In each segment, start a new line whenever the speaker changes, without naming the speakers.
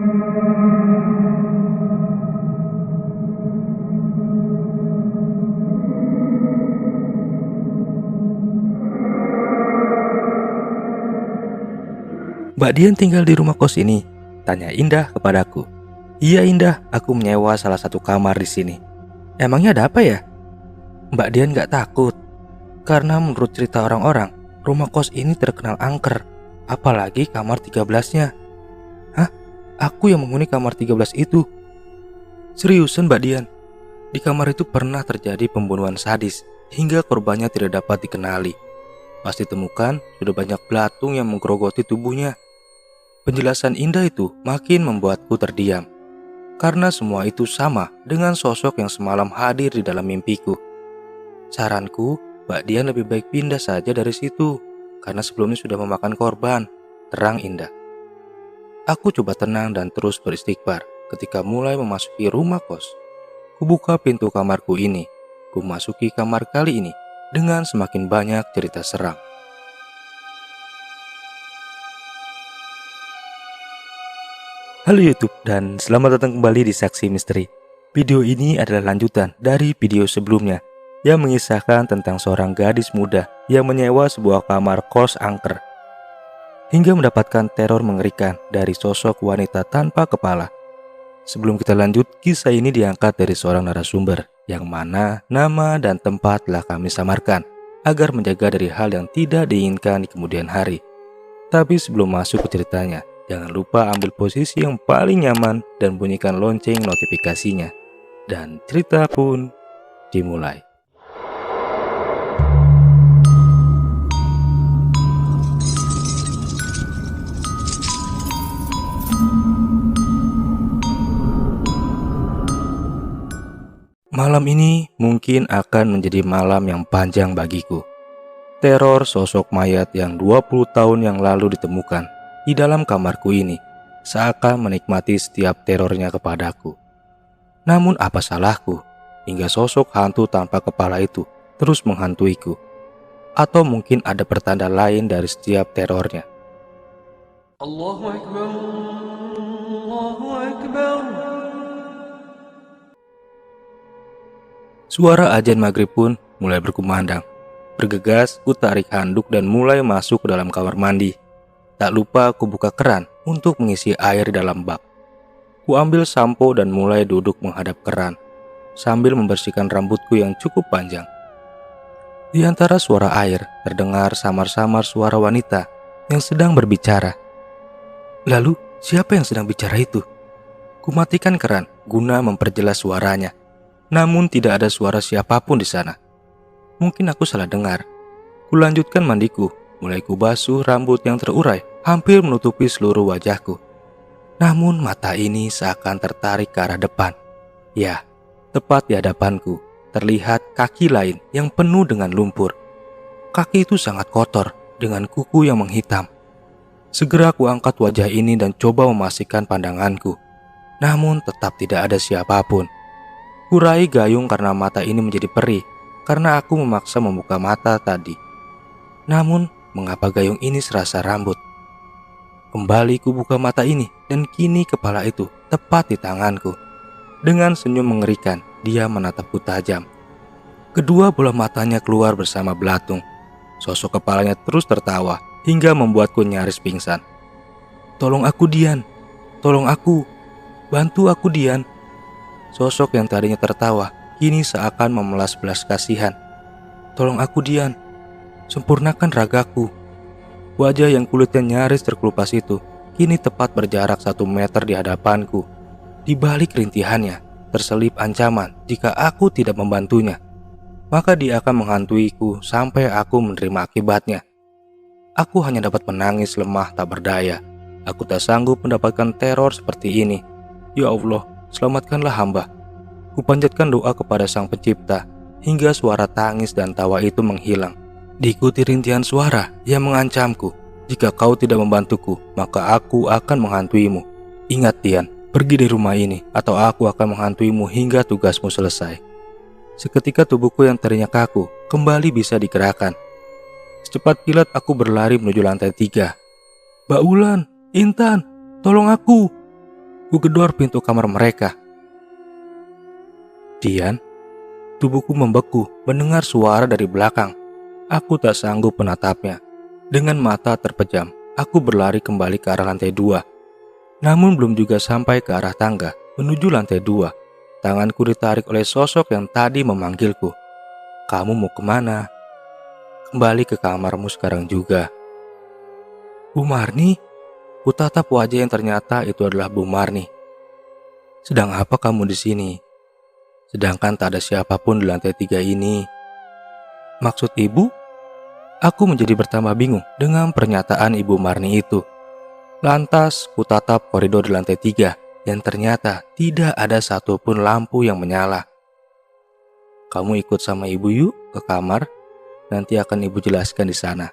"Mbak Dian tinggal di rumah kos ini?" tanya Indah kepadaku. "Iya Indah, aku menyewa salah satu kamar di sini." "Emangnya ada apa ya?" Mbak Dian gak takut, karena menurut cerita orang-orang, rumah kos ini terkenal angker, apalagi kamar 13-nya. "Hah? Aku yang menghuni kamar 13 itu?" "Seriusan Mbak Dian? Di kamar itu pernah terjadi pembunuhan sadis, hingga korbannya tidak dapat dikenali. Pas ditemukan, sudah banyak belatung yang menggerogoti tubuhnya." Penjelasan Indah itu makin membuatku terdiam, karena semua itu sama dengan sosok yang semalam hadir di dalam mimpiku. Saranku, Mbak Dian lebih baik pindah saja dari situ, karena sebelumnya sudah memakan korban, terang Indah. Aku coba tenang dan terus beristighfar ketika mulai memasuki rumah kos. Kubuka pintu kamarku ini. Kumasuki kamar kali ini dengan semakin banyak cerita seram. Halo YouTube dan selamat datang kembali di Saksi Misteri. Video ini adalah lanjutan dari video sebelumnya yang mengisahkan tentang seorang gadis muda yang menyewa sebuah kamar kos angker hingga mendapatkan teror mengerikan dari sosok wanita tanpa kepala. Sebelum kita lanjut, kisah ini diangkat dari seorang narasumber yang mana nama dan tempat telah kami samarkan agar menjaga dari hal yang tidak diinginkan di kemudian hari. Tapi sebelum masuk ke ceritanya, jangan lupa ambil posisi yang paling nyaman dan bunyikan lonceng notifikasinya. Dan cerita pun dimulai. Malam ini mungkin akan menjadi malam yang panjang bagiku. Teror sosok mayat yang 20 tahun yang lalu ditemukan di dalam kamarku ini seakan menikmati setiap terornya kepadaku. Namun apa salahku hingga sosok hantu tanpa kepala itu terus menghantuiku? Atau mungkin ada pertanda lain dari setiap terornya?
Allahu Akbar, Allahu Akbar.
Suara azan maghrib pun mulai berkumandang. Bergegas, ku tarik handuk dan mulai masuk ke dalam kamar mandi. Tak lupa ku buka keran untuk mengisi air di dalam bak. Ku ambil sampo dan mulai duduk menghadap keran, sambil membersihkan rambutku yang cukup panjang. Di antara suara air, terdengar samar-samar suara wanita yang sedang berbicara. Lalu, siapa yang sedang bicara itu? Ku matikan keran guna memperjelas suaranya. Namun tidak ada suara siapapun di sana. Mungkin aku salah dengar. Kulanjutkan mandiku, mulai kubasuh rambut yang terurai, hampir menutupi seluruh wajahku. Namun mata ini seakan tertarik ke arah depan. Ya, tepat di hadapanku, terlihat kaki lain yang penuh dengan lumpur. Kaki itu sangat kotor, dengan kuku yang menghitam. Segera ku angkat wajah ini dan coba memastikan pandanganku. Namun tetap tidak ada siapapun. Kurai gayung karena mata ini menjadi perih, karena aku memaksa membuka mata tadi. Namun, mengapa gayung ini serasa rambut? Kembali ku buka mata ini dan kini kepala itu tepat di tanganku. Dengan senyum mengerikan, dia menatapku tajam. Kedua bola matanya keluar bersama belatung. Sosok kepalanya terus tertawa hingga membuatku nyaris pingsan. "Tolong aku Dian, tolong aku, bantu aku Dian." Sosok yang tadinya tertawa kini seakan memelas belas kasihan. "Tolong aku Dian, sempurnakan ragaku." Wajah yang kulitnya nyaris terkelupas itu kini tepat berjarak 1 meter di hadapanku. Di balik rintihannya terselip ancaman jika aku tidak membantunya, maka dia akan menghantuiku sampai aku menerima akibatnya. Aku hanya dapat menangis lemah tak berdaya. Aku tak sanggup mendapatkan teror seperti ini. Ya Allah, selamatkanlah hamba. Kupanjatkan doa kepada Sang Pencipta hingga suara tangis dan tawa itu menghilang. Diikuti rintihan suara yang mengancamku, "Jika kau tidak membantuku, maka aku akan menghantuimu. Ingat Dian, pergi dari rumah ini atau aku akan menghantuimu hingga tugasmu selesai." Seketika tubuhku yang tadinya kaku kembali bisa digerakkan. Secepat kilat aku berlari menuju lantai 3. "Mbak Wulan, Intan, tolong aku!" Ku gedor pintu kamar mereka. Dian, tubuhku membeku mendengar suara dari belakang. Aku tak sanggup menatapnya. Dengan mata terpejam, aku berlari kembali ke arah lantai 2. Namun belum juga sampai ke arah tangga menuju lantai 2. Tanganku ditarik oleh sosok yang tadi memanggilku. Kamu mau kemana? Kembali ke kamarmu sekarang juga. Bu Marni? Kutatap wajah yang ternyata itu adalah Bu Marni. Sedang apa kamu di sini? Sedangkan tak ada siapapun di lantai 3 ini. Maksud ibu? Aku menjadi bertambah bingung dengan pernyataan Ibu Marni itu. Lantas kutatap koridor di lantai 3 dan ternyata tidak ada satupun lampu yang menyala. Kamu ikut sama ibu yuk ke kamar, nanti akan ibu jelaskan di sana.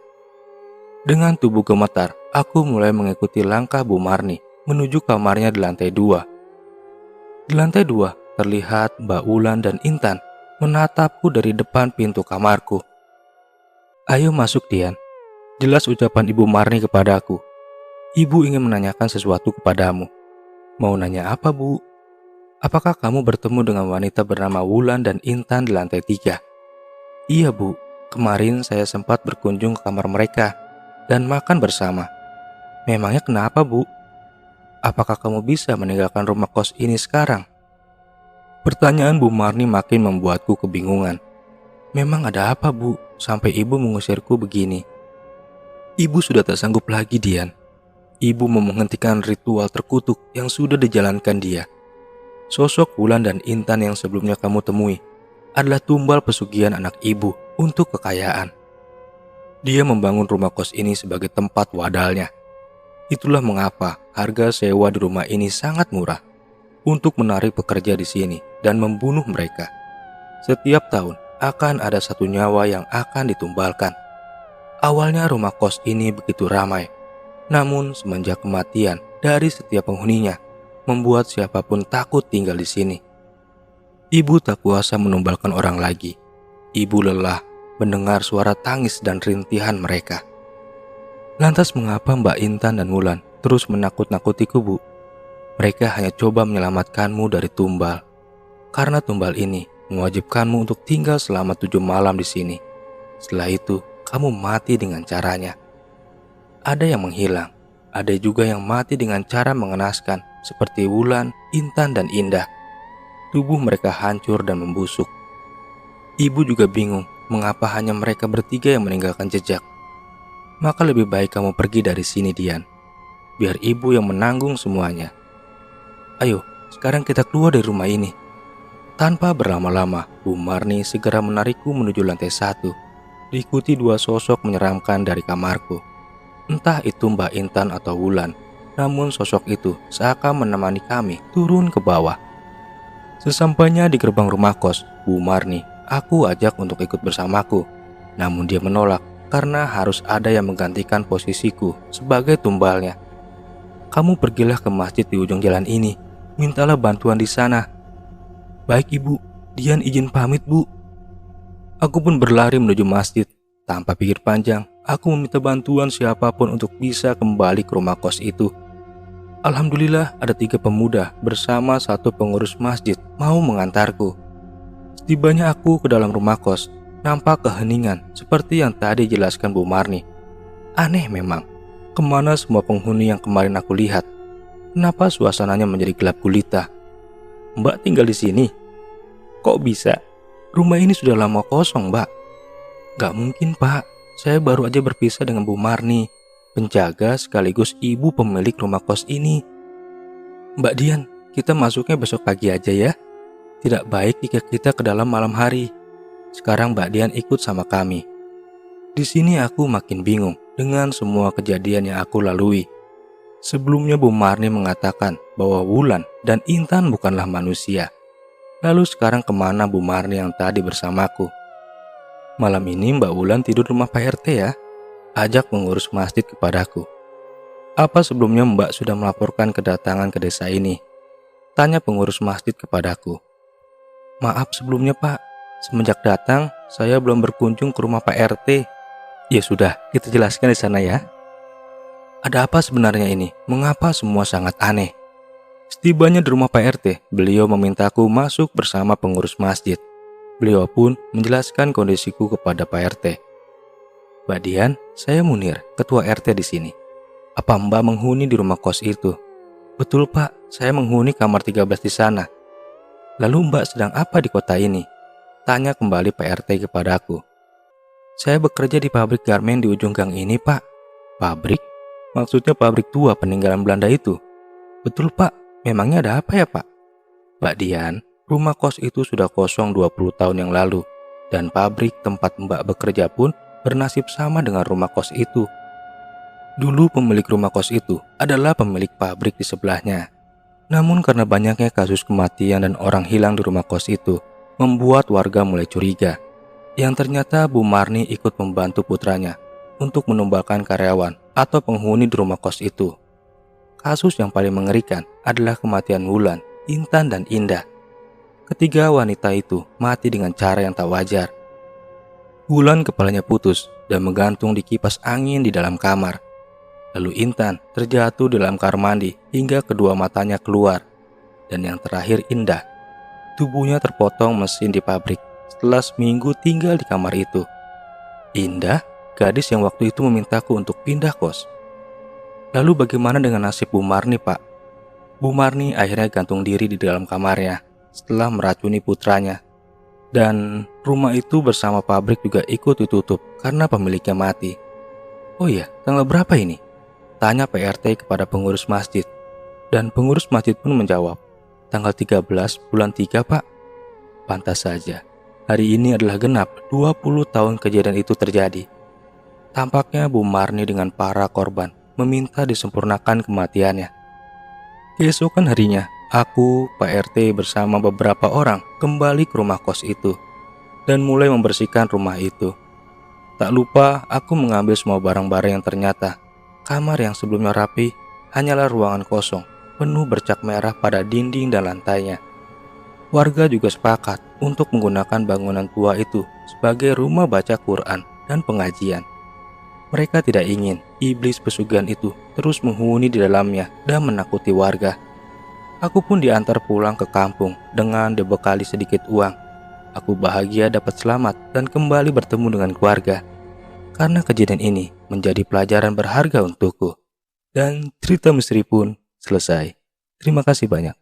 Dengan tubuh gemetar, aku mulai mengikuti langkah Bu Marni menuju kamarnya di lantai 2. Di lantai 2 terlihat Mbak Wulan dan Intan menatapku dari depan pintu kamarku. Ayo masuk Dian, jelas ucapan Ibu Marni kepadaku. Ibu ingin menanyakan sesuatu kepadamu. Mau nanya apa, Bu? Apakah kamu bertemu dengan wanita bernama Wulan dan Intan di lantai 3? Iya, Bu. Kemarin saya sempat berkunjung ke kamar mereka dan makan bersama. Memangnya kenapa, Bu? Apakah kamu bisa meninggalkan rumah kos ini sekarang? Pertanyaan Bu Marni makin membuatku kebingungan. Memang ada apa, Bu, sampai ibu mengusirku begini? Ibu sudah tak sanggup lagi, Dian. Ibu mau menghentikan ritual terkutuk yang sudah dijalankan dia. Sosok Wulan dan Intan yang sebelumnya kamu temui adalah tumbal pesugihan anak ibu untuk kekayaan. Dia membangun rumah kos ini sebagai tempat wadalnya. Itulah mengapa harga sewa di rumah ini sangat murah untuk menarik pekerja di sini dan membunuh mereka. Setiap tahun akan ada satu nyawa yang akan ditumbalkan. Awalnya rumah kos ini begitu ramai. Namun semenjak kematian dari setiap penghuninya membuat siapapun takut tinggal di sini. Ibu tak kuasa menumbalkan orang lagi. Ibu lelah mendengar suara tangis dan rintihan mereka. Lantas mengapa Mbak Intan dan Wulan terus menakut-nakutiku, Bu? Mereka hanya coba menyelamatkanmu dari tumbal. Karena tumbal ini mewajibkanmu untuk tinggal selama 7 malam di sini. Setelah itu, kamu mati dengan caranya. Ada yang menghilang, ada juga yang mati dengan cara mengenaskan seperti Wulan, Intan, dan Indah. Tubuh mereka hancur dan membusuk. Ibu juga bingung mengapa hanya mereka bertiga yang meninggalkan jejak. Maka lebih baik kamu pergi dari sini, Dian. Biar ibu yang menanggung semuanya. Ayo, sekarang kita keluar dari rumah ini. Tanpa berlama-lama, Bu Marni segera menarikku menuju lantai 1, diikuti 2 sosok menyeramkan dari kamarku. Entah itu Mbak Intan atau Wulan, namun sosok itu seakan menemani kami turun ke bawah. Sesampainya di gerbang rumah kos, Bu Marni, aku ajak untuk ikut bersamaku. Namun dia menolak karena harus ada yang menggantikan posisiku sebagai tumbalnya. Kamu pergilah ke masjid di ujung jalan ini, mintalah bantuan di sana. Baik Ibu, Dian izin pamit, Bu. Aku pun berlari menuju masjid. Tanpa pikir panjang, aku meminta bantuan siapapun untuk bisa kembali ke rumah kos itu. Alhamdulillah ada 3 pemuda bersama 1 pengurus masjid mau mengantarku. Setibanya aku ke dalam rumah kos, nampak keheningan seperti yang tadi jelaskan Bu Marni. Aneh memang, kemana semua penghuni yang kemarin aku lihat? Kenapa suasananya menjadi gelap gulita? Mbak tinggal di sini? Kok bisa? Rumah ini sudah lama kosong, Mbak. Gak mungkin, Pak. Saya baru aja berpisah dengan Bu Marni, penjaga sekaligus ibu pemilik rumah kos ini. Mbak Dian, kita masuknya besok pagi aja ya. Tidak baik jika kita ke dalam malam hari. Sekarang Mbak Dian ikut sama kami. Di sini aku makin bingung dengan semua kejadian yang aku lalui. Sebelumnya Bu Marni mengatakan bahwa Wulan dan Intan bukanlah manusia. Lalu sekarang kemana Bu Marni yang tadi bersamaku? Malam ini Mbak Wulan tidur rumah Pak RT ya? Ajak pengurus masjid kepadaku. Apa sebelumnya Mbak sudah melaporkan kedatangan ke desa ini? Tanya pengurus masjid kepadaku. Maaf sebelumnya Pak, semenjak datang saya belum berkunjung ke rumah Pak RT. Ya sudah, kita jelaskan di sana ya. Ada apa sebenarnya ini? Mengapa semua sangat aneh? Setibanya di rumah Pak RT, beliau memintaku masuk bersama pengurus masjid. Beliau pun menjelaskan kondisiku kepada Pak RT. "Mbak Dian, saya Munir, ketua RT di sini. Apa Mbak menghuni di rumah kos itu?" "Betul Pak, saya menghuni kamar 13 di sana." "Lalu Mbak sedang apa di kota ini?" tanya kembali Pak RT kepadaku. "Saya bekerja di pabrik garmen di ujung gang ini Pak." "Pabrik? Maksudnya pabrik tua peninggalan Belanda itu?" "Betul Pak, memangnya ada apa ya Pak?" "Mbak Dian, rumah kos itu sudah kosong 20 tahun yang lalu. Dan pabrik tempat Mbak bekerja pun bernasib sama dengan rumah kos itu. Dulu pemilik rumah kos itu adalah pemilik pabrik di sebelahnya. Namun karena banyaknya kasus kematian dan orang hilang di rumah kos itu, membuat warga mulai curiga. Yang ternyata Bu Marni ikut membantu putranya untuk menumbalkan karyawan atau penghuni di rumah kos itu. Kasus yang paling mengerikan adalah kematian Wulan, Intan, dan Indah. Ketiga wanita itu mati dengan cara yang tak wajar. Wulan kepalanya putus dan menggantung di kipas angin di dalam kamar. Lalu Intan terjatuh di dalam kamar mandi hingga kedua matanya keluar. Dan yang terakhir Indah, tubuhnya terpotong mesin di pabrik setelah seminggu tinggal di kamar itu. Indah, gadis yang waktu itu memintaku untuk pindah kos. Lalu bagaimana dengan nasib Bu Marni Pak? Bu Marni akhirnya gantung diri di dalam kamarnya setelah meracuni putranya. Dan rumah itu bersama pabrik juga ikut ditutup karena pemiliknya mati. "Oh iya, tanggal berapa ini?" tanya PRT kepada pengurus masjid. Dan pengurus masjid pun menjawab, "Tanggal 13 bulan 3 Pak." Pantas saja, hari ini adalah genap 20 tahun kejadian itu terjadi. Tampaknya Bu Marni dengan para korban meminta disempurnakan kematiannya. Keesokan harinya, aku, Pak RT bersama beberapa orang kembali ke rumah kos itu dan mulai membersihkan rumah itu. Tak lupa aku mengambil semua barang-barang yang ternyata kamar yang sebelumnya rapi hanyalah ruangan kosong penuh bercak merah pada dinding dan lantainya. Warga juga sepakat untuk menggunakan bangunan tua itu sebagai rumah baca Quran dan pengajian. Mereka tidak ingin iblis pesugihan itu terus menghuni di dalamnya dan menakuti warga. Aku pun diantar pulang ke kampung dengan dibekali sedikit uang. Aku bahagia dapat selamat dan kembali bertemu dengan keluarga. Karena kejadian ini menjadi pelajaran berharga untukku. Dan cerita misteri pun selesai. Terima kasih banyak.